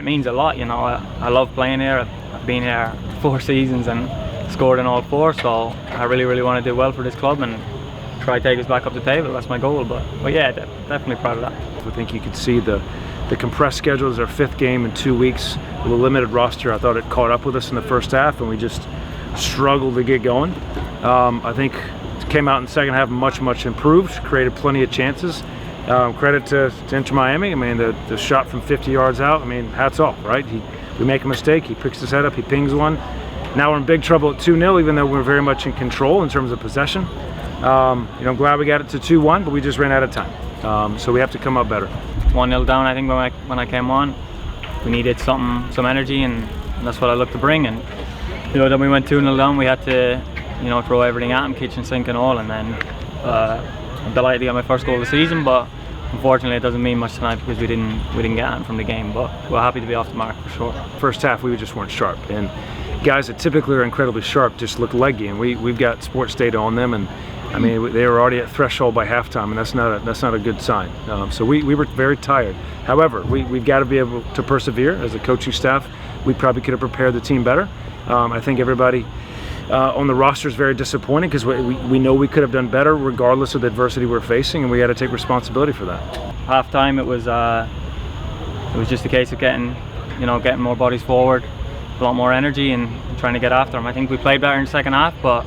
It means a lot, you know. I love playing here. I've been here 4 seasons and scored in all 4, so I really want to do well for this club and try to take us back up the table. That's my goal. But yeah, definitely proud of that. I think you could see the compressed schedule is our 5th game in 2 weeks. With a limited roster, I thought it caught up with us in the first half, and we just struggled to get going. I think it came out in the second half much improved, created plenty of chances. Credit to Inter Miami. I mean, the shot from 50 yards out, I mean, hats off, right? We make a mistake, he picks his head up, he pings one. Now we're in big trouble at 2-0, even though we're very much in control in terms of possession. You know, I'm glad we got it to 2-1, but we just ran out of time. So we have to come up better. 1-0 down, I think when I came on, we needed some energy, and that's what I looked to bring. And you know, then we went 2-0 down. We had to, you know, throw everything at them, kitchen sink and all. And then I'm delighted to get my first goal of the season, but unfortunately it doesn't mean much tonight because we didn't get it from the game. But we're happy to be off the mark for sure. First half we just weren't sharp, and guys that typically are incredibly sharp just look leggy, and we've got sports data on them, and I mean, they were already at threshold by halftime, and that's not a good sign. So we were very tired. However, we've got to be able to persevere as a coaching staff. We probably could have prepared the team better. I think everybody on the roster is very disappointed because we know we could have done better regardless of the adversity we're facing, and we got to take responsibility for that. Halftime, it was just a case of getting more bodies forward, a lot more energy, and trying to get after them. I think we played better in the second half, but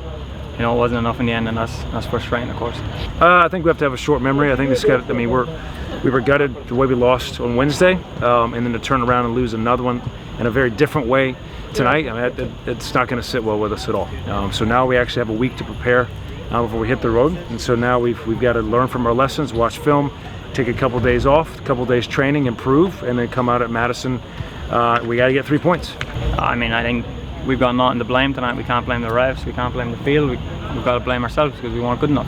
you know, it wasn't enough in the end, and that's frustrating, of course. I think we have to have a short memory. I think this got. I mean, we were gutted the way we lost on Wednesday, and then to turn around and lose another one in a very different way tonight. I mean, it's not going to sit well with us at all. So now we actually have a week to prepare before we hit the road, and so now we've got to learn from our lessons, watch film, take a couple days off, a couple days training, improve, and then come out at Madison. We got to get 3 points. I mean, I think we've got nothing to blame tonight. We can't blame the refs, we can't blame the field, we've got to blame ourselves because we weren't good enough.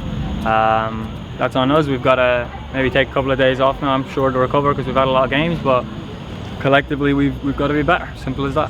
That's on us. We've got to maybe take a couple of days off now, I'm sure, to recover because we've had a lot of games, but collectively we've got to be better. Simple as that.